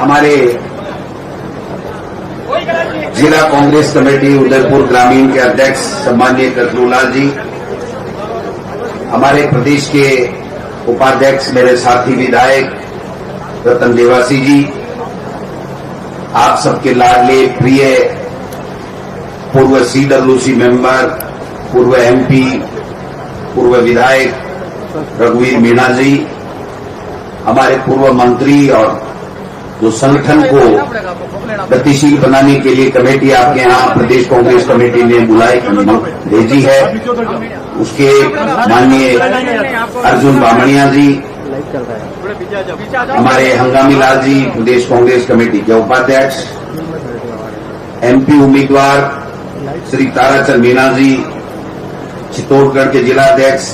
हमारे जिला कांग्रेस कमेटी उदयपुर ग्रामीण के अध्यक्ष सम्माननीय कतरूलाल जी, हमारे प्रदेश के उपाध्यक्ष मेरे साथी विधायक रतन देवासी जी, आप सबके लाडले प्रिय पूर्व सीडब्ल्यूसी मेंबर, पूर्व एमपी, पूर्व विधायक रघुवीर मीणा जी, हमारे पूर्व मंत्री और जो संगठन को गतिशील बनाने के लिए कमेटी आपके यहाँ प्रदेश कांग्रेस कमेटी ने भेजी है, उसके माननीय अर्जुन बामणिया जी, हमारे हंगामी लाल जी प्रदेश कांग्रेस कमेटी के उपाध्यक्ष, एमपी उम्मीदवार श्री ताराचंद मीणा जी, चित्तौड़गढ़ के जिलाध्यक्ष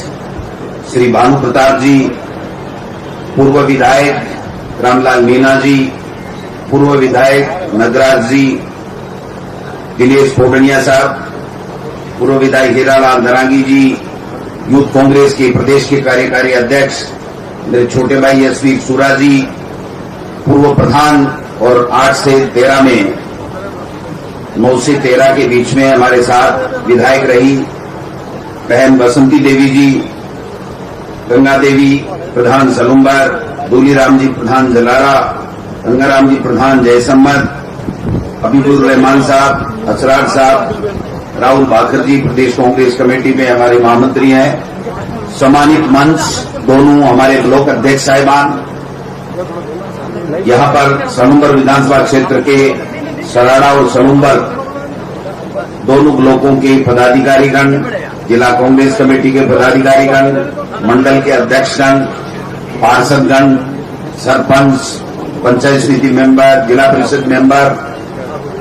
श्री भानु प्रताप जी, पूर्व विधायक रामलाल मीणा जी, पूर्व विधायक नगराज जी, दिनेश फोगनिया साहब, पूर्व विधायक हीरालाल दरांगी जी, यूथ कांग्रेस के प्रदेश के कार्यकारी अध्यक्ष मेरे छोटे भाई एसवी सूरा जी, पूर्व प्रधान और 8 से 13 में 9 से 13 के बीच में हमारे साथ विधायक रही बहन बसंती देवी जी, गंगा देवी प्रधान सलुम्बर, दूलीराम जी प्रधान जलारा, गंगाराम जी प्रधान जयसम्मत, हबीबुर रहमान साहब, असरार साहब, राहुल बाखर जी प्रदेश कांग्रेस कमेटी में हमारे महामंत्री हैं, सम्मानित मंच दोनों हमारे ब्लॉक अध्यक्ष साहिबान, यहाँ पर सलुम्बर विधानसभा क्षेत्र के सराड़ा और सलुम्बर दोनों ब्लॉकों के पदाधिकारीगण, जिला कांग्रेस कमेटी के पदाधिकारीगण, मंडल के अध्यक्षगण, पार्षदगण, सरपंच, पंचायत समिति मेंबर, जिला परिषद मेंबर,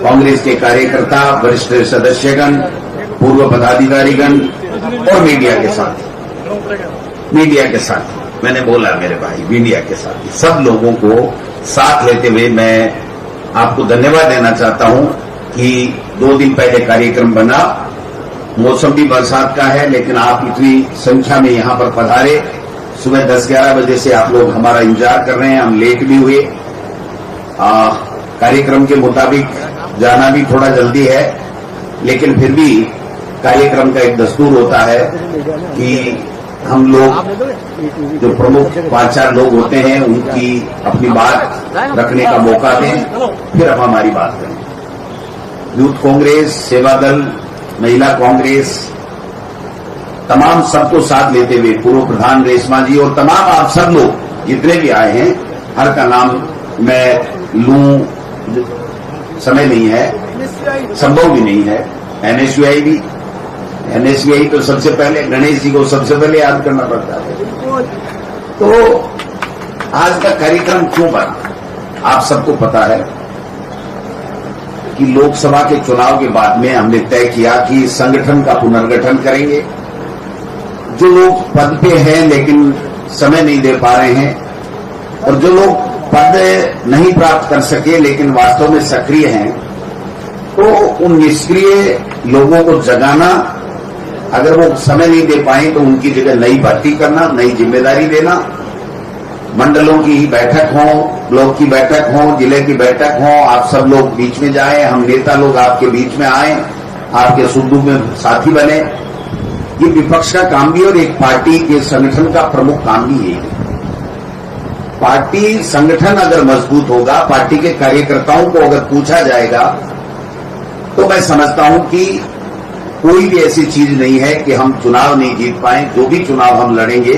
कांग्रेस के कार्यकर्ता, वरिष्ठ सदस्यगण, पूर्व पदाधिकारीगण और मीडिया के साथ मैंने बोला मेरे भाई, मीडिया के साथ सब लोगों को साथ लेते हुए मैं आपको धन्यवाद देना चाहता हूं कि 2 दिन पहले कार्यक्रम बना, मौसम भी बरसात का है, लेकिन आप इतनी संख्या में यहां पर पधारे, सुबह 10-11 बजे से आप लोग हमारा इंतजार कर रहे हैं, हम लेट भी हुए, कार्यक्रम के मुताबिक जाना भी थोड़ा जल्दी है, लेकिन फिर भी कार्यक्रम का एक दस्तूर होता है कि हम लोग जो प्रमुख 5-4 लोग होते हैं उनकी अपनी बात रखने का मौका दें, फिर हम हमारी बात करें। यूथ कांग्रेस, सेवा दल, महिला कांग्रेस, तमाम सबको साथ लेते हुए पूर्व प्रधान रेशमा जी और तमाम आप सब लोग जितने भी आए हैं, हर का नाम मैं लूं, समय नहीं है, संभव भी नहीं है। एनएसयूआई तो सबसे पहले गणेश जी को सबसे पहले याद करना पड़ता है। तो आज का कार्यक्रम क्यों बना, आप सबको पता है कि लोकसभा के चुनाव के बाद में हमने तय किया कि संगठन का पुनर्गठन करेंगे। जो लोग पद पे हैं लेकिन समय नहीं दे पा रहे हैं, और जो लोग पद नहीं प्राप्त कर सके लेकिन वास्तव में सक्रिय हैं, तो उन निष्क्रिय लोगों को जगाना, अगर वो समय नहीं दे पाए तो उनकी जगह नई भर्ती करना, नई जिम्मेदारी देना, मंडलों की बैठक हो, ब्लॉक की बैठक हो, जिले की बैठक हो, आप सब लोग बीच में जाएं, हम नेता लोग आपके बीच में आए, आपके सुख दुख में साथी बने। ये विपक्ष का काम भी और एक पार्टी के संगठन का प्रमुख काम भी यही है। पार्टी संगठन अगर मजबूत होगा, पार्टी के कार्यकर्ताओं को अगर पूछा जाएगा, तो मैं समझता हूं कि कोई भी ऐसी चीज नहीं है कि हम चुनाव नहीं जीत पाए। जो भी चुनाव हम लड़ेंगे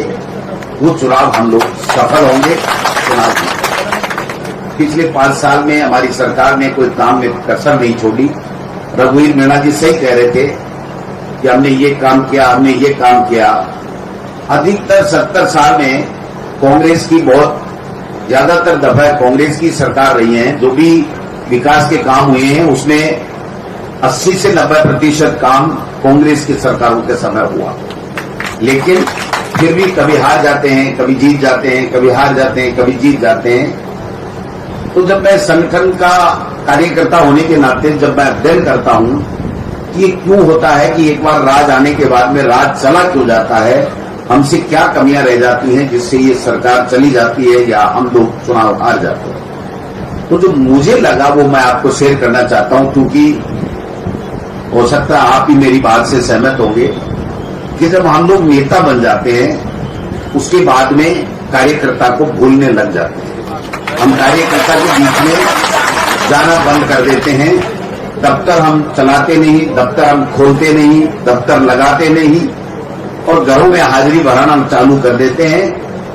वो चुनाव हम लोग सफल होंगे, चुनाव जीतेंगे। पिछले 5 साल में हमारी सरकार ने कोई काम में कसर नहीं छोड़ी। रघुवीर मीणा जी सही कह रहे थे कि हमने ये काम किया, हमने ये काम किया। अधिकतर 70 साल में कांग्रेस की बहुत ज्यादातर दफा कांग्रेस की सरकार रही है। जो भी विकास के काम हुए हैं उसमें 80 से 90% काम कांग्रेस की सरकारों के समय हुआ, लेकिन फिर भी कभी हार जाते हैं, कभी जीत जाते हैं, कभी हार जाते हैं, कभी जीत जाते हैं। तो जब मैं संगठन का कार्यकर्ता होने के नाते जब मैं अध्ययन करता हूं कि ये क्यों होता है कि एक बार राज आने के बाद में राज चला क्यों जाता है, हमसे क्या कमियां रह जाती हैं जिससे ये सरकार चली जाती है या हम लोग चुनाव हार जाते हैं। तो जो मुझे लगा वो मैं आपको शेयर करना चाहता हूं, क्योंकि हो सकता है आप भी मेरी बात से सहमत होंगे कि जब हम लोग नेता बन जाते हैं उसके बाद में कार्यकर्ता को भूलने लग जाते हैं। हम कार्यकर्ता के बीच में जाना बंद कर देते हैं। दफ्तर हम चलाते नहीं, दफ्तर हम खोलते नहीं, दफ्तर लगाते नहीं और घरों में हाजिरी भराना चालू कर देते हैं।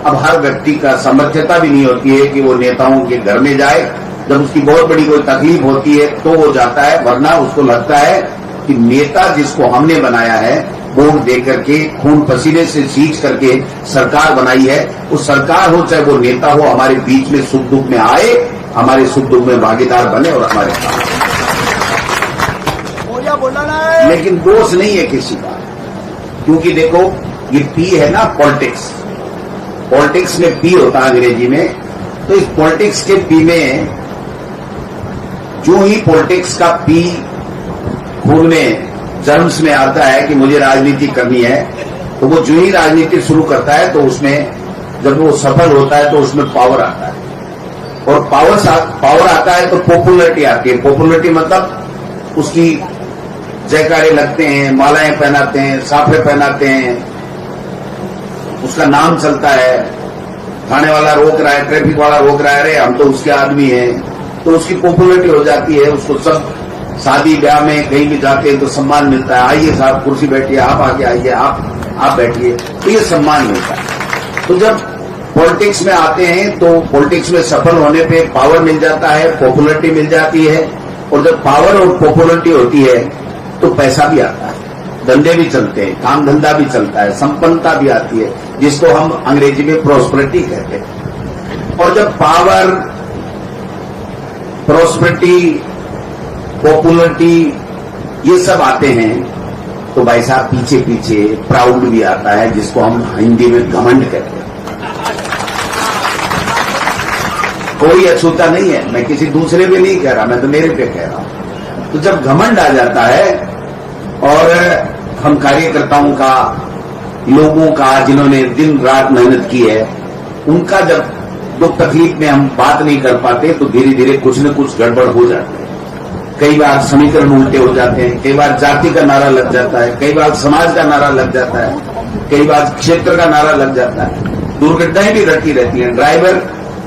अब हर व्यक्ति का सामर्थ्यता भी नहीं होती है कि वो नेताओं के घर में जाए। जब उसकी बहुत बड़ी कोई तकलीफ होती है तो वो जाता है, वरना उसको लगता है कि नेता जिसको हमने बनाया है, वोट दे करके खून पसीने से सींच करके सरकार बनाई है, वो सरकार हो चाहे वो नेता हो, हमारे बीच में सुख दुख में आए, हमारे सुख दुख में भागीदार बने और हमारे काम। लेकिन दोष नहीं है किसी का, क्योंकि देखो ये पी है ना पॉलिटिक्स, पॉलिटिक्स में पी होता है अंग्रेजी में। तो इस पॉलिटिक्स के पी में जो ही पॉलिटिक्स का पी खून में जर्म्स में आता है कि मुझे राजनीति करनी है, तो वो जो ही राजनीति शुरू करता है तो उसमें जब वो सफल होता है तो उसमें पावर आता है, और पावर आता है तो पॉपुलरिटी आती है। पॉपुलरिटी मतलब उसकी जयकारे लगते हैं, मालाएं पहनाते हैं, साफे पहनाते हैं, उसका नाम चलता है, थाने वाला रोक रहा है, ट्रैफिक वाला रोक रहा है, अरे हम तो उसके आदमी हैं, तो उसकी पॉपुलरिटी हो जाती है। उसको सब शादी ब्याह में कहीं भी जाते हैं तो सम्मान मिलता है, आइए साहब कुर्सी बैठिए, आप आगे आइए, आप बैठिए, तो ये सम्मान मिलता है। तो जब पॉलिटिक्स में आते हैं तो पॉलिटिक्स में सफल होने पे पावर मिल जाता है, पॉपुलरिटी मिल जाती है, और जब पावर और पॉपुलरिटी होती है तो पैसा भी आता है, धंधे भी चलते हैं, काम धंधा भी चलता है, संपन्नता भी आती है, जिसको हम अंग्रेजी में प्रॉस्पेरिटी कहते हैं। और जब पावर, प्रॉस्पेरिटी, पॉपुलरिटी ये सब आते हैं तो भाई साहब पीछे पीछे प्राउड भी आता है, जिसको हम हिंदी में घमंड कहते हैं। कोई अछूता नहीं है, मैं किसी दूसरे पे नहीं कह रहा, मैं तो मेरे पे कह रहा हूं। तो जब घमंड आ जाता है और हम कार्यकर्ताओं का, लोगों का जिन्होंने दिन रात मेहनत की है, उनका जब दुख तकलीफ में हम बात नहीं कर पाते तो धीरे धीरे कुछ न कुछ गड़बड़ हो जाती है। कई बार समीकरण उल्टे हो जाते हैं, कई बार जाति का नारा लग जाता है, कई बार समाज का नारा लग जाता है, कई बार क्षेत्र का नारा लग जाता है। दुर्घटनाएं भी घटती रहती हैं। ड्राइवर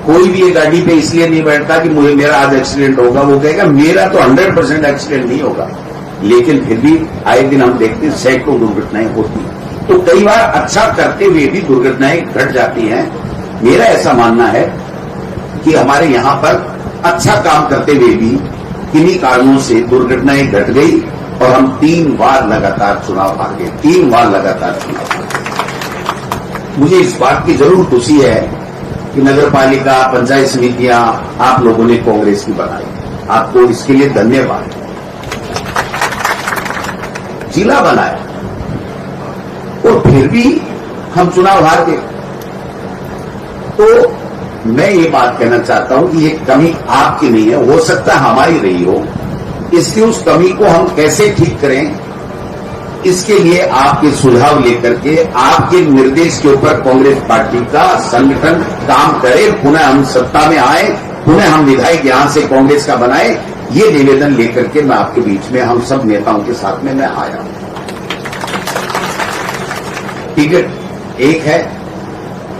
कोई भी ये गाड़ी पे इसलिए नहीं बैठता कि मुझे मेरा आज एक्सीडेंट होगा, वो कहेगा मेरा तो 100% एक्सीडेंट नहीं होगा, लेकिन फिर भी आए दिन हम देखते हैं सैकड़ों दुर्घटनाएं होती हैं। तो कई बार अच्छा करते हुए भी दुर्घटनाएं घट जाती हैं। मेरा ऐसा मानना है कि हमारे यहां पर अच्छा काम करते हुए भी किन्हीं कारणों से दुर्घटनाएं घट गई और हम 3 बार लगातार चुनाव हार गए, 3 बार लगातार चुनाव हार गए। मुझे इस बात की जरूर खुशी है कि नगर पालिका, पंचायत समितियां आप लोगों ने कांग्रेस की बनाई, आपको इसके लिए धन्यवाद। जिला बनाया और फिर भी हम चुनाव हार गए। तो मैं ये बात कहना चाहता हूं कि ये कमी आपकी नहीं है, हो सकता है हमारी रही हो। इसकी उस कमी को हम कैसे ठीक करें, इसके लिए आपके सुझाव लेकर के, आपके निर्देश के ऊपर कांग्रेस पार्टी का संगठन काम करे, पुनः हम सत्ता में आए, पुनः हम विधायक यहां से कांग्रेस का बनाए, ये निवेदन लेकर के मैं आपके बीच में, हम सब नेताओं के साथ में मैं आया हूं। टिकट एक है,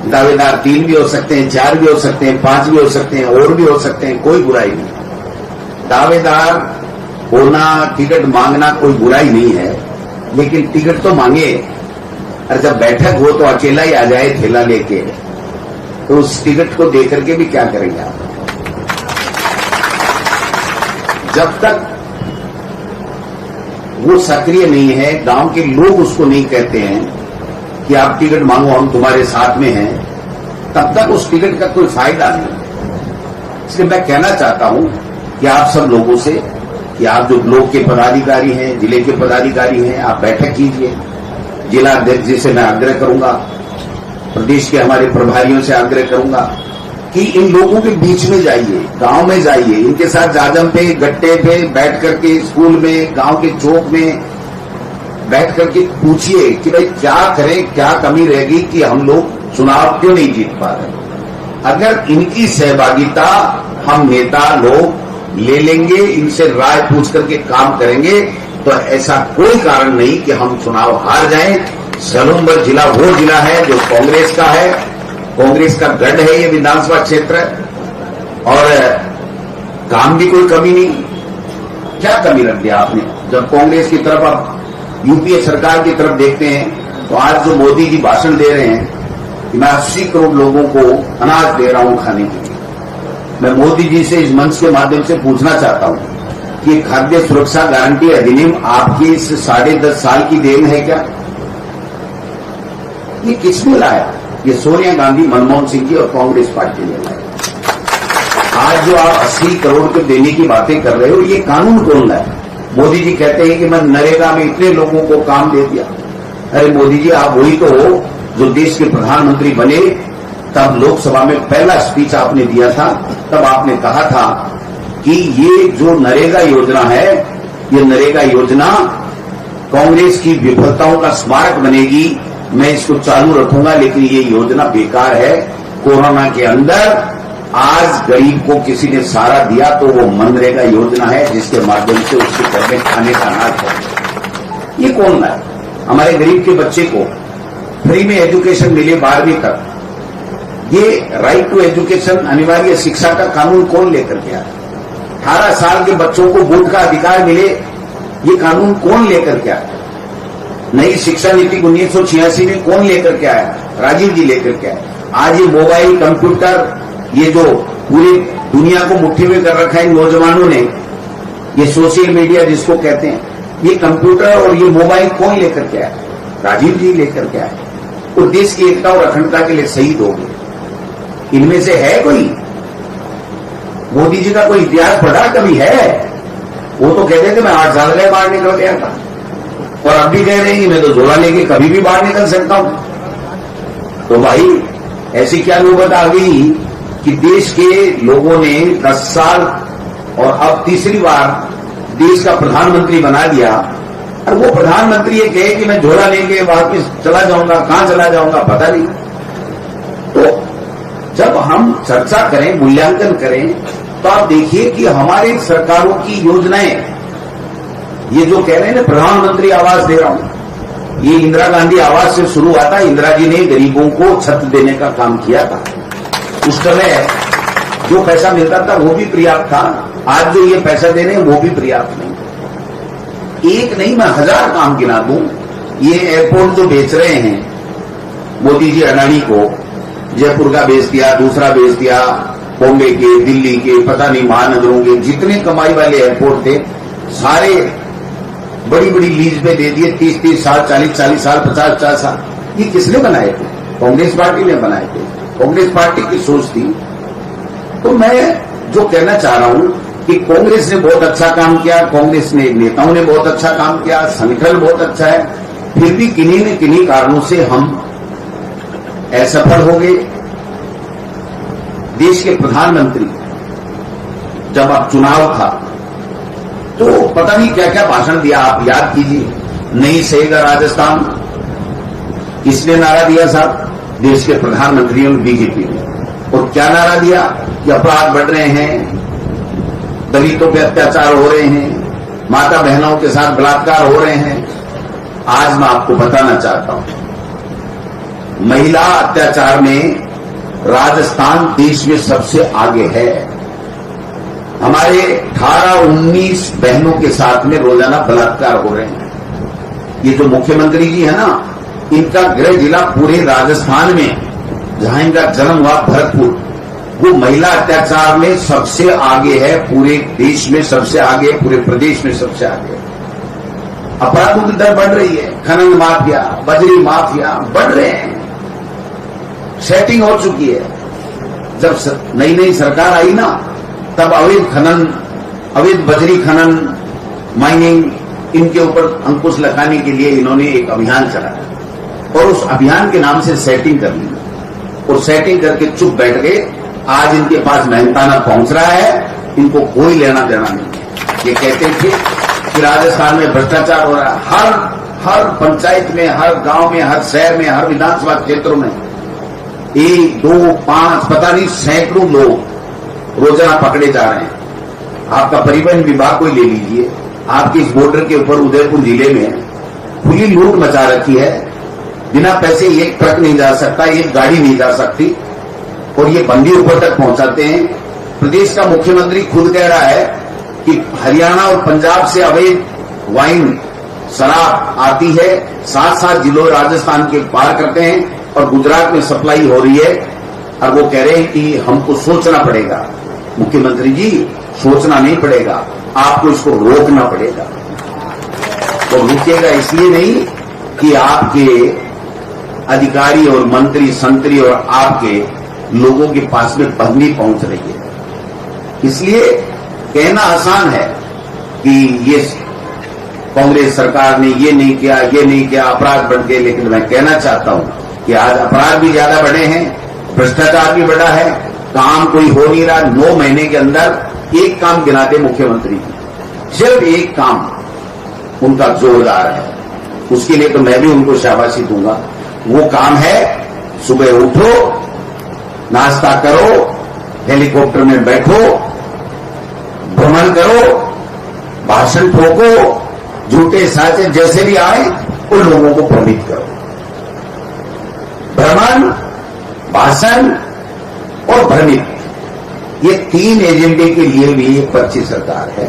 दावेदार 3 भी हो सकते हैं, 4 भी हो सकते हैं, 5 भी हो सकते हैं, और भी हो सकते हैं, कोई बुराई नहीं। दावेदार होना, टिकट मांगना कोई बुराई नहीं है, लेकिन टिकट तो मांगे। और जब बैठक हो तो अकेला ही आ जाए थैला लेके, तो उस टिकट को देकर के भी क्या करेंगे आप? जब तक वो सक्रिय नहीं है, गांव के लोग उसको नहीं कहते हैं कि आप टिकट मांगो, हम तुम्हारे साथ में हैं, तब तक उस टिकट का कोई फायदा नहीं। इसलिए मैं कहना चाहता हूं कि आप सब लोगों से कि आप जो ब्लॉक के पदाधिकारी हैं, जिले के पदाधिकारी हैं, आप बैठक कीजिए। जिला अध्यक्ष जी से मैं आग्रह करूंगा, प्रदेश के हमारे प्रभारियों से आग्रह करूंगा कि इन लोगों के बीच में जाइए, गांव में जाइए, इनके साथ जाजम पे, गट्टे पे बैठ करके, स्कूल में, गांव के चौक में बैठ करके पूछिए कि भाई क्या करें, क्या कमी रहेगी कि हम लोग चुनाव क्यों नहीं जीत पा रहे। अगर इनकी सहभागिता हम नेता लोग ले लेंगे, इनसे राय पूछ करके काम करेंगे, तो ऐसा कोई कारण नहीं कि हम चुनाव हार जाएं। सलूमबर जिला वो जिला है जो कांग्रेस का है, कांग्रेस का गढ़ है ये विधानसभा क्षेत्र, और काम भी कोई कमी नहीं। क्या कमी रख दिया आपने? जब कांग्रेस की तरफ आप यूपीए सरकार की तरफ देखते हैं, तो आज जो मोदी जी भाषण दे रहे हैं कि मैं 80 करोड़ लोगों को अनाज दे रहा हूं खाने के लिए, मैं मोदी जी से इस मंच के माध्यम से पूछना चाहता हूं कि खाद्य सुरक्षा गारंटी अधिनियम आपकी इस 10.5 साल की देन है क्या? ये किसने लाया? ये सोनिया गांधी, मनमोहन सिंह जी और कांग्रेस पार्टी ने लाया। आज जो आप 80 करोड़ के देने की बातें कर रहे हो, ये कानून कौन लाया? मोदी जी कहते हैं कि मैं नरेगा में इतने लोगों को काम दे दिया। अरे मोदी जी, आप वही तो हो जो देश के प्रधानमंत्री बने, तब लोकसभा में पहला स्पीच आपने दिया था, तब आपने कहा था कि ये जो नरेगा योजना है, ये नरेगा योजना कांग्रेस की विफलताओं का स्मारक बनेगी, मैं इसको चालू रखूंगा, लेकिन ये योजना बेकार है। कोरोना के अंदर आज गरीब को किसी ने सहारा दिया तो वो मनरेगा योजना है, जिसके माध्यम से उसके घर में खाने का अनाज है। ये कौन लाए? हमारे गरीब के बच्चे को फ्री में एजुकेशन मिले 12वीं तक, ये राइट टू एजुकेशन, अनिवार्य शिक्षा का कानून कौन लेकर के आया? 18 साल के बच्चों को वोट का अधिकार मिले, ये कानून कौन लेकर के आया? नई शिक्षा नीति 1986 में कौन लेकर के आया? राजीव जी लेकर के आए। आज ये मोबाइल, कंप्यूटर, ये जो पूरी दुनिया को मुट्ठी में कर रखा है नौजवानों ने, ये सोशल मीडिया जिसको कहते हैं, ये कंप्यूटर और ये मोबाइल कौन लेकर के आया? राजीव जी लेकर के आए। और देश की एकता और अखंडता के लिए शहीद हो गए। इनमें से है कोई? मोदी जी का कोई इतिहास पढ़ा कभी है? वो तो कहते थे मैं 8 साल में बाहर निकल गया था, और अब भी कह रहे हैं कि मैं तो झोला लेके कभी भी बाहर निकल सकता हूं। तो भाई, ऐसी क्या नौबत आ गई कि देश के लोगों ने 10 साल और अब तीसरी बार देश का प्रधानमंत्री बना दिया, और वो प्रधानमंत्री ये कहे कि मैं झोला लेके वापस चला जाऊंगा, कहां चला जाऊंगा पता नहीं। तो जब हम चर्चा करें, मूल्यांकन करें, तो आप देखिए कि हमारे सरकारों की योजनाएं, ये जो कह रहे हैं ना प्रधानमंत्री आवास दे रहा हूं, ये इंदिरा गांधी आवास से शुरू हुआ था। इंदिरा जी ने गरीबों को छत देने का काम किया था। उस समय जो पैसा मिलता था वो भी पर्याप्त था, आज जो ये पैसा दे रहे हैं वो भी पर्याप्त नहीं। एक नहीं, मैं 1000 काम गिना दूं। ये एयरपोर्ट जो बेच रहे हैं मोदी जी अडानी को, जयपुर का बेच दिया, दूसरा बेच दिया, बॉम्बे के, दिल्ली के, पता नहीं महानगरों के जितने कमाई वाले एयरपोर्ट थे, सारे बड़ी बड़ी लीज पे दे दिए। 30-30 साल, 40-40 साल, 50-50 साल। ये किसने बनाए थे? कांग्रेस पार्टी ने बनाए थे। कांग्रेस पार्टी की सोच थी। तो मैं जो कहना चाह रहा हूं कि कांग्रेस ने बहुत अच्छा काम किया, कांग्रेस ने नेताओं ने बहुत अच्छा काम किया, संगठन बहुत अच्छा है, फिर भी किन्हीं न किन्हीं कारणों से हम असफल हो गए। देश के प्रधानमंत्री जब अब चुनाव था तो पता नहीं क्या क्या भाषण दिया, आप याद कीजिए। नहीं सहेगा राजस्थान, किसने नारा दिया साहब? देश के प्रधानमंत्री और बीजेपी ने। और क्या नारा दिया कि अपराध बढ़ रहे हैं, दलितों पे अत्याचार हो रहे हैं, माता बहनों के साथ बलात्कार हो रहे हैं। आज मैं आपको बताना चाहता हूं, महिला अत्याचार में राजस्थान देश में सबसे आगे है। हमारे 18-19 बहनों के साथ में रोजाना बलात्कार हो रहे हैं। ये जो मुख्यमंत्री जी है ना, इनका गृह जिला पूरे राजस्थान में, जहां इनका जन्म हुआ भरतपुर, वो महिला अत्याचार में सबसे आगे है, पूरे देश में सबसे आगे, पूरे प्रदेश में सबसे आगे है। अपराधों की दर बढ़ रही है, खनन माफिया, बजरी माफिया बढ़ रहे हैं, सेटिंग हो चुकी है। जब नई नई सरकार आई ना, तब अवैध खनन, अवैध बजरी खनन, माइनिंग, इनके ऊपर अंकुश लगाने के लिए इन्होंने एक अभियान चलाया, और उस अभियान के नाम से सेटिंग कर ली, और सेटिंग करके चुप बैठ गए। आज इनके पास मेहनताना पहुंच रहा है, इनको कोई लेना देना नहीं। ये कहते थे कि राजस्थान में भ्रष्टाचार हो रहा है, हर पंचायत में, हर गांव में, हर शहर में, हर विधानसभा क्षेत्रों में 1, 2, 5 पता नहीं सैकड़ों लोग रोजाना पकड़े जा रहे हैं। आपका परिवहन विभाग को ही ले लीजिए, आपके इस बॉर्डर के ऊपर उदयपुर जिले में खुली लूट मचा रखी है। बिना पैसे एक ट्रक नहीं जा सकता, एक गाड़ी नहीं जा सकती, और ये बंदी ऊपर तक पहुंचाते हैं। प्रदेश का मुख्यमंत्री खुद कह रहा है कि हरियाणा और पंजाब से अवैध वाइन शराब आती है, 7-7 जिलों राजस्थान के पार करते हैं और गुजरात में सप्लाई हो रही है। और वो कह रहे हैं कि हमको सोचना पड़ेगा। मुख्यमंत्री जी, सोचना नहीं पड़ेगा, आपको इसको रोकना पड़ेगा। तो रुकेगा इसलिए नहीं कि आपके अधिकारी और मंत्री संतरी और आपके लोगों के पास में बंदी पहुंच रही है। इसलिए कहना आसान है कि ये कांग्रेस सरकार ने ये नहीं किया, अपराध बढ़ गए। लेकिन मैं कहना चाहता हूं कि आज अपराध भी ज्यादा बढ़े हैं, भ्रष्टाचार भी बढ़ा है, काम कोई हो नहीं रहा। 9 महीने के अंदर एक काम गिनाते मुख्यमंत्री जी, सिर्फ एक काम उनका जोरदार है। उसके लिए तो मैं भी उनको शाबाशी दूंगा। वो काम है, सुबह उठो, नाश्ता करो, हेलीकॉप्टर में बैठो, भ्रमण करो, भाषण ठोको, झूठे साचे जैसे भी आए उन लोगों को भ्रमित करो। भ्रमण, भाषण और भ्रमित, ये 3 एजेंडे के लिए भी एक पर्ची सरकार है।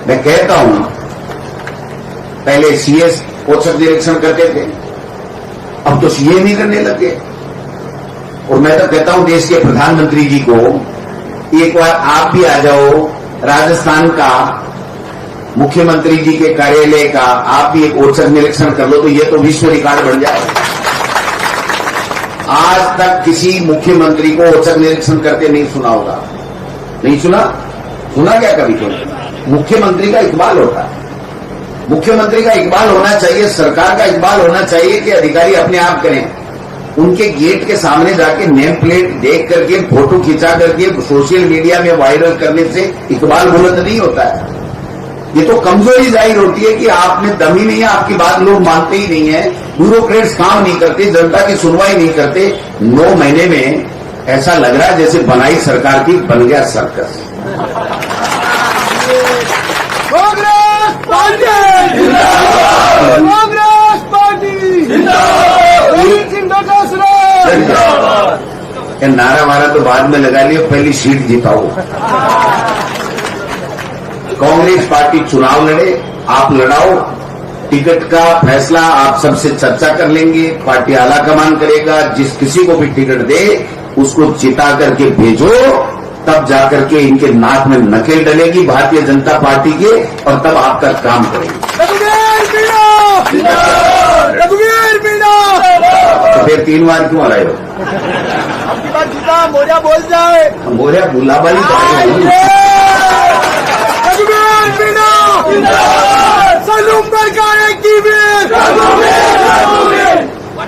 मैं कहता हूं, पहले सीएस औचक निरीक्षण करते थे, अब तो सीए नहीं करने लगे। और मैं तो कहता हूं देश के प्रधानमंत्री जी को, एक बार आप भी आ जाओ, राजस्थान का मुख्यमंत्री जी के कार्यालय का आप भी एक औचक निरीक्षण कर लो, तो ये तो विश्व रिकॉर्ड बन जाए। आज तक किसी मुख्यमंत्री को औचक निरीक्षण करते नहीं सुना होगा। नहीं सुना क्या कभी कोई? मुख्यमंत्री का इकबाल होता है। मुख्यमंत्री का इकबाल होना चाहिए, सरकार का इकबाल होना चाहिए कि अधिकारी अपने आप करें। उनके गेट के सामने जाके नेम प्लेट देख करके, फोटो खिंचा करके सोशल मीडिया में वायरल करने से इकबाल बुलंद नहीं होता है। ये तो कमजोरी जाहिर होती है कि आप में दम ही नहीं है, आपकी बात लोग मानते ही नहीं है, ब्यूरोक्रेट्स काम नहीं करते, जनता की सुनवाई नहीं करते। 9 महीने में ऐसा लग रहा है जैसे बनाई सरकार की, बन गया सर्कस। कांग्रेस पार्टी जिंदाबाद, कांग्रेस पार्टी जिंदाबाद, नारा वारा तो बाद में लगा लियो, पहली सीट जिताओ। कांग्रेस पार्टी चुनाव लड़े, आप लड़ाओ, टिकट का फैसला आप सबसे चर्चा कर लेंगे, पार्टी आला कमान करेगा, जिस किसी को भी टिकट दे उसको जिता करके भेजो, तब जाकर के इनके नाक में नकेल डलेगी भारतीय जनता पार्टी के, और तब आपका काम करेंगे। तो फिर 3 बार क्यों आ रहे हो? मोरिया बोल जाए, मोरिया गुलाबाली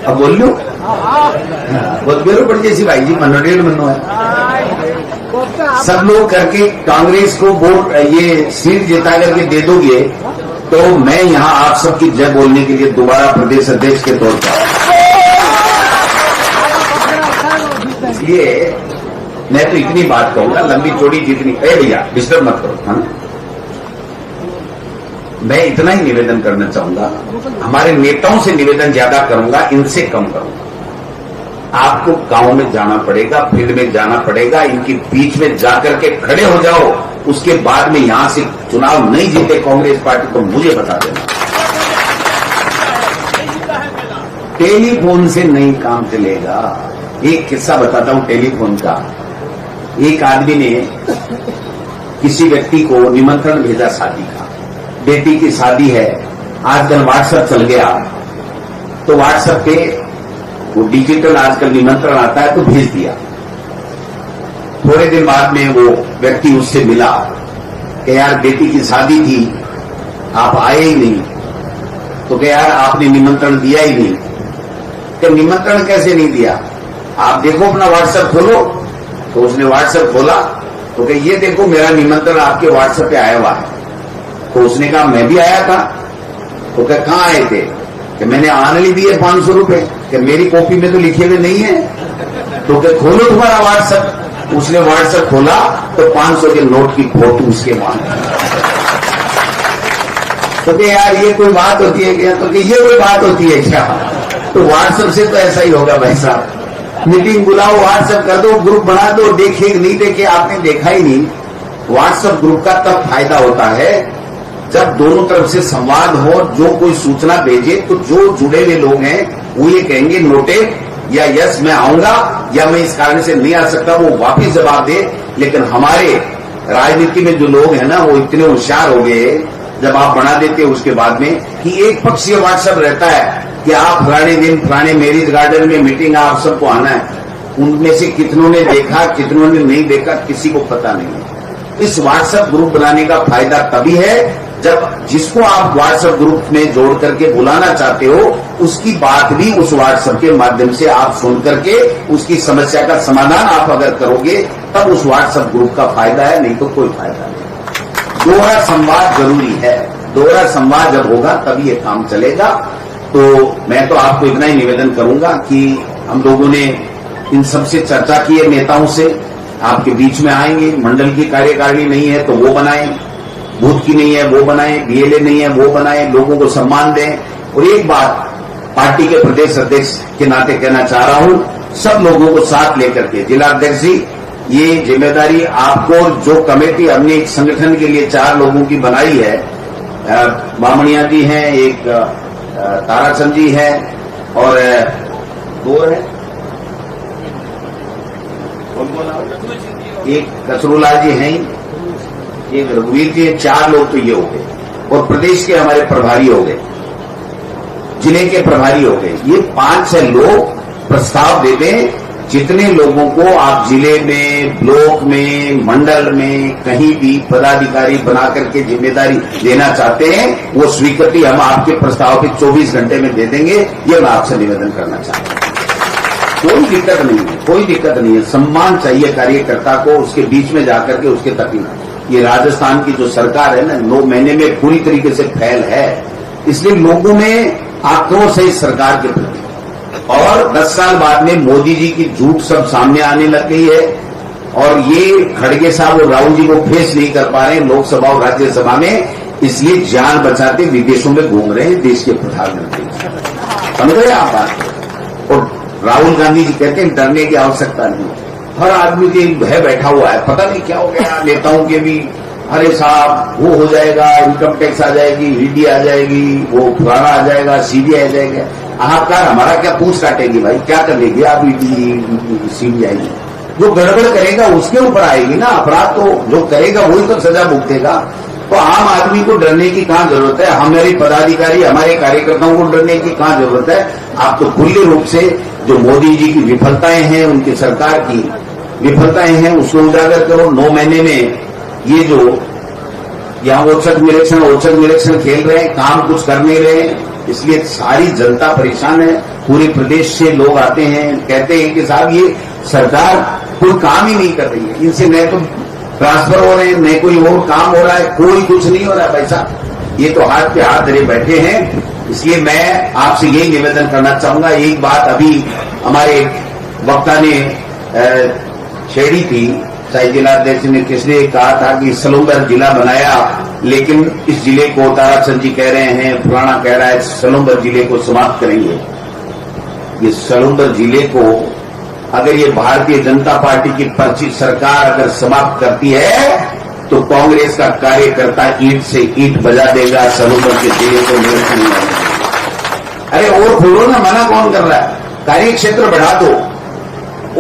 अब बोल लो, बहुत बेरो पड़ जैसी भाई जी, मनोडेल मनो है। सब लोग करके कांग्रेस को वोट, ये सीट जिता करके दे दोगे, तो मैं यहां आप सबकी जय बोलने के लिए दोबारा प्रदेश अध्यक्ष के तौर पर, इसलिए मैं तो इतनी बात कहूंगा, लंबी चौड़ी जितनी है भैया, डिस्टर्ब मत करो। हाँ, मैं इतना ही निवेदन करना चाहूंगा, हमारे नेताओं से निवेदन ज्यादा करूंगा, इनसे कम करूंगा। आपको गांव में जाना पड़ेगा, फील्ड में जाना पड़ेगा, इनके बीच में जाकर के खड़े हो जाओ। उसके बाद में यहां से चुनाव नहीं जीते कांग्रेस पार्टी, तो मुझे बता देना। टेलीफोन से नहीं काम चलेगा। एक किस्सा बताता हूं टेलीफोन का। एक आदमी ने किसी व्यक्ति को निमंत्रण भेजा शादी का, बेटी की शादी है, आजकल व्हाट्सएप चल गया, तो व्हाट्सएप पे वो डिजिटल आजकल निमंत्रण आता है, तो भेज दिया। थोड़े दिन बाद में वो व्यक्ति उससे मिला कि यार बेटी की शादी थी, आप आए ही नहीं। तो क्या यार आपने निमंत्रण दिया ही नहीं। कि निमंत्रण कैसे नहीं दिया, आप देखो अपना व्हाट्सएप खोलो। तो उसने व्हाट्सएप खोला, तो क्या ये देखो मेरा निमंत्रण आपके व्हाट्सएप पे आया हुआ है। तो उसने कहा मैं भी आया था। तो क्या कहाँ आए थे? कि मैंने ऑनली दिए 500 रुपए, कि मेरी कॉपी में तो लिखे हुए नहीं है। तो क्या खोलो तुम्हारा व्हाट्सएप। उसने व्हाट्सएप खोला तो 500 के नोट की फोटो उसके वहां। तो क्या यार ये कोई बात होती है क्या? तो क्या ये कोई बात होती है क्या? तो व्हाट्सएप से तो ऐसा ही होगा भाई साहब। मीटिंग बुलाओ, व्हाट्सएप कर दो, ग्रुप बना दो, देखे नहीं देखे आपने देखा ही नहीं। व्हाट्सएप ग्रुप का तब फायदा होता है जब दोनों तरफ से संवाद हो। जो कोई सूचना भेजे तो जो जुड़े हुए लोग हैं वो ये कहेंगे नोटेड या यस मैं आऊंगा या मैं इस कारण से नहीं आ सकता, वो वापिस जवाब दे। लेकिन हमारे राजनीति में जो लोग हैं ना वो इतने होशियार हो गए, जब आप बना देते हो उसके बाद में कि एक पक्षीय व्हाट्सएप रहता है कि आप फलाने दिन फलाने मैरिज गार्डन में मीटिंग आप सबको आना है। उनमें से कितनों ने देखा कितनों ने नहीं देखा किसी को पता नहीं है। इस व्हाट्सएप ग्रुप बनाने का फायदा तभी है जब जिसको आप व्हाट्सएप ग्रुप में जोड़ करके बुलाना चाहते हो उसकी बात भी उस व्हाट्सएप के माध्यम से आप सुन करके उसकी समस्या का समाधान आप अगर करोगे तब उस व्हाट्सएप ग्रुप का फायदा है, नहीं तो कोई फायदा नहीं। दोहरा संवाद जरूरी है। दोहरा संवाद जब होगा तभी ये काम चलेगा। तो मैं तो आपको इतना ही निवेदन करूंगा कि हम लोगों ने इन सबसे चर्चा की है, नेताओं से आपके बीच में आएंगे। मंडल की कार्यकारिणी नहीं है तो वो बनाएं, बूथ की नहीं है वो बनाएं, बीएलए नहीं है वो बनाएं, लोगों को सम्मान दें। और एक बात पार्टी के प्रदेश अध्यक्ष के नाते कहना चाह रहा हूं, सब लोगों को साथ लेकर के, जिला अध्यक्ष जी ये जिम्मेदारी आपको, जो कमेटी हमने एक संगठन के लिए 4 लोगों की बनाई है, बामणिया जी हैं, एक ताराचंद जी है और 2 है, एक कसरूलाल जी हैं, एक रघुवीर जी, 4 लोग तो ये हो गए। और प्रदेश के हमारे प्रभारी हो गए, जिले के प्रभारी हो गए। ये 5-6 लोग प्रस्ताव देते हैं। जितने लोगों को आप जिले में, ब्लॉक में, मंडल में कहीं भी पदाधिकारी बना करके जिम्मेदारी देना चाहते हैं वो स्वीकृति हम आपके प्रस्ताव के 24 घंटे में दे देंगे। ये मैं आपसे निवेदन करना चाहता हूं। कोई दिक्कत नहीं है, कोई दिक्कत नहीं है। सम्मान चाहिए कार्यकर्ता को, उसके बीच में जाकर के उसके तकलीफ। ये राजस्थान की जो सरकार है ना 9 महीने में पूरी तरीके से फैल है, इसलिए लोगों में आक्रोश है इस सरकार के प्रति। और 10 साल बाद में मोदी जी की झूठ सब सामने आने लग गई है और ये खड़गे साहब और राहुल जी को फेस नहीं कर पा रहे हैं लोकसभा और राज्यसभा में, इसलिए जान बचाते विदेशों में घूम रहे हैं देश के प्रधानमंत्री। समझ रहे आप बात? और राहुल गांधी जी कहते हैं डरने की आवश्यकता नहीं, हर आदमी के भय बैठा हुआ है, पता नहीं क्या हो गया नेताओं के भी। अरे साहब वो हो जाएगा, इनकम टैक्स आ जाएगी, ईडी आ जाएगी, वो पुराना आ जाएगा, सीबीआई आ जाएगा। आपका हमारा क्या पूछ काटेगी भाई, क्या कर लेगी आप ईडी सीबीआई? जो गड़बड़ करेगा उसके ऊपर आएगी ना, अपराध तो जो करेगा वही तो सजा भुगतेगा। तो आम आदमी को डरने की कहां जरूरत है, हमारे पदाधिकारी हमारे कार्यकर्ताओं को डरने की कहां जरूरत है। आप तो खुले रूप से जो मोदी जी की विफलताएं हैं, उनकी सरकार की विफलताएं हैं, उसको उजागर करो। 9 महीने में ये जो यहाँ औचक निरीक्षण खेल रहे हैं, काम कुछ कर नहीं रहे हैं, इसलिए सारी जनता परेशान है। पूरे प्रदेश से लोग आते हैं, कहते हैं कि साहब ये सरकार कोई काम ही नहीं कर रही है, इनसे न तो ट्रांसफर हो रहे हैं न कोई और काम हो रहा है, कोई कुछ नहीं हो रहा है भाई साहब। ये तो हाथ पे हाथ धरे बैठे हैं। इसलिए मैं आपसे यही निवेदन करना चाहूंगा। एक बात अभी हमारे वक्ता ने छेड़ी थी, शायद जिलाध्यक्ष ने किसने कहा था कि सलूंबर जिला बनाया, लेकिन इस जिले को ताराचंद जी कह रहे हैं, पुराना कह रहा है सलूंबर जिले को समाप्त करेंगे। ये सलूंबर जिले को अगर ये भारतीय जनता पार्टी की पर्ची सरकार अगर समाप्त करती है तो कांग्रेस का कार्यकर्ता ईंट से ईंट बजा देगा, सलूंबर के जिले को निरसन नहीं आएगा। अरे और खोलो ना, मना कौन कर रहा है? कार्य क्षेत्र बढ़ा दो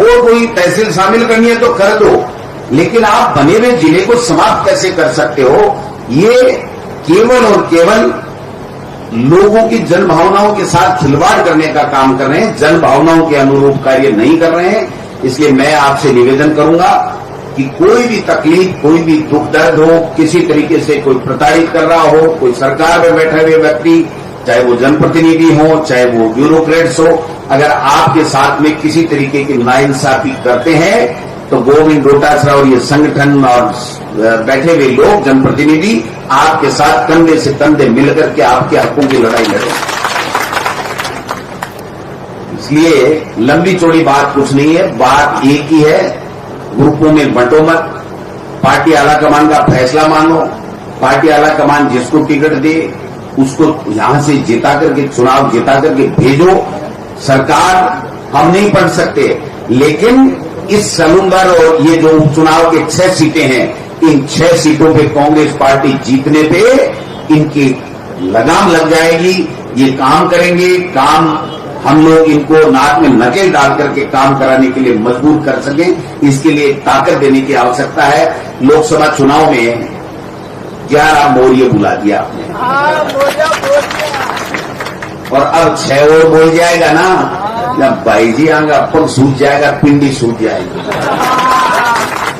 और कोई तहसील शामिल करनी है तो कर दो, लेकिन आप बने हुए जिले को समाप्त कैसे कर सकते हो? ये केवल और केवल लोगों की जन भावनाओं के साथ खिलवाड़ करने का काम कर रहे हैं, जन भावनाओं के अनुरूप कार्य नहीं कर रहे हैं। इसलिए मैं आपसे निवेदन करूंगा कि कोई भी तकलीफ, कोई भी दुख दर्द हो, किसी तरीके से कोई प्रताड़ित कर रहा हो, कोई सरकार में बैठे हुए व्यक्ति, चाहे वो जनप्रतिनिधि हो, चाहे वो ब्यूरोक्रेट्स हो, अगर आपके साथ में किसी तरीके की नाइंसाफी करते हैं तो गोविंद डोटासरा और ये संगठन और बैठे हुए लोग, जनप्रतिनिधि आपके साथ कंधे से कंधे मिलकर के आपके हकों की लड़ाई लड़े। इसलिए लंबी चौड़ी बात कुछ नहीं है, बात एक ही है, ग्रुपों में बंटो मत, पार्टी आला कमान का फैसला मानो, पार्टी आला कमान जिसको टिकट दे उसको यहां से जिता करके, चुनाव जिता करके भेजो। सरकार हम नहीं पढ़ सकते, लेकिन इस सलूंबर और ये जो उपचुनाव के 6 सीटें हैं, इन 6 सीटों पे कांग्रेस पार्टी जीतने पे इनकी लगाम लग जाएगी। ये काम करेंगे, काम हम लोग इनको नाक में नकेल डाल करके काम कराने के लिए मजबूर कर सकें, इसके लिए ताकत देने की आवश्यकता है। लोकसभा चुनाव में 11 मोर्य बुला दिया आपने, और अब 6 और बोल जाएगा ना, जब भाई जी आएगा पग सूझ जाएगा, पिंडी सूझ जाएगी।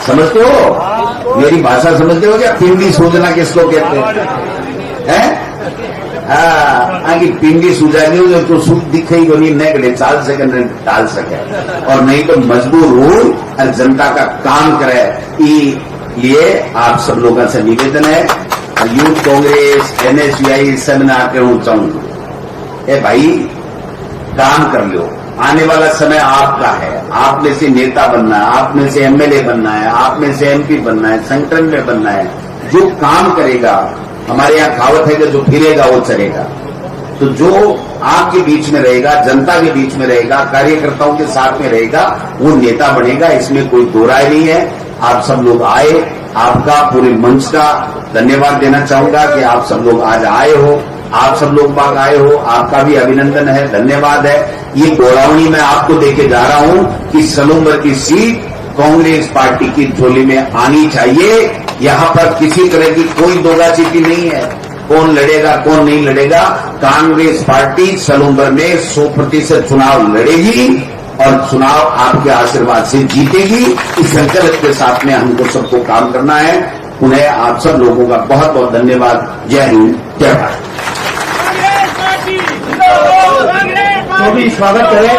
समझते हो मेरी भाषा, समझते हो क्या? पिंडी सूझना किसको कहते हैं? आगे पिंडी सूझानी हो तो सूझ दिखेगी नहीं, नेगड़े चाल सके नहीं टाल सके, और नहीं तो मजबूर हो और जनता का काम करे। लिए आप सब लोगों से निवेदन है, यूथ कांग्रेस, NSUI सब में आके हूं चाहूंगा, ए भाई काम कर लो, आने वाला समय आपका है, आप में से नेता बनना है, आप में से MLA बनना है, आप में से MP बनना है, संगठन में बनना है। जो काम करेगा, हमारे यहाँ कहावत है कि जो फिरेगा वो चलेगा, तो जो आपके बीच में रहेगा, जनता के बीच में रहेगा, कार्यकर्ताओं के साथ में रहेगा, वो नेता बनेगा, इसमें कोई दो राय नहीं है। आप सब लोग आए, आपका पूरे मंच का धन्यवाद देना चाहूंगा कि आप सब लोग आज आए हो, आप सब लोग बाग आए हो, आपका भी अभिनंदन है, धन्यवाद है। ये गोरावणी मैं आपको देके जा रहा हूं कि सलूंबर की सीट कांग्रेस पार्टी की झोली में आनी चाहिए। यहां पर किसी तरह की कोई दोगाचिती नहीं है, कौन लड़ेगा कौन नहीं लड़ेगा। कांग्रेस पार्टी सलूंबर में 100% चुनाव लड़ेगी और चुनाव आपके आशीर्वाद से जीतेगी। इस संकल्प के साथ में हमको सबको काम करना है। उन्हें आप सब लोगों का बहुत बहुत धन्यवाद। जय हिंद, जय भारत। तो भी स्वागत करें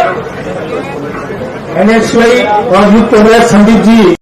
NSUI और यूथ कांग्रेस संदीप जी।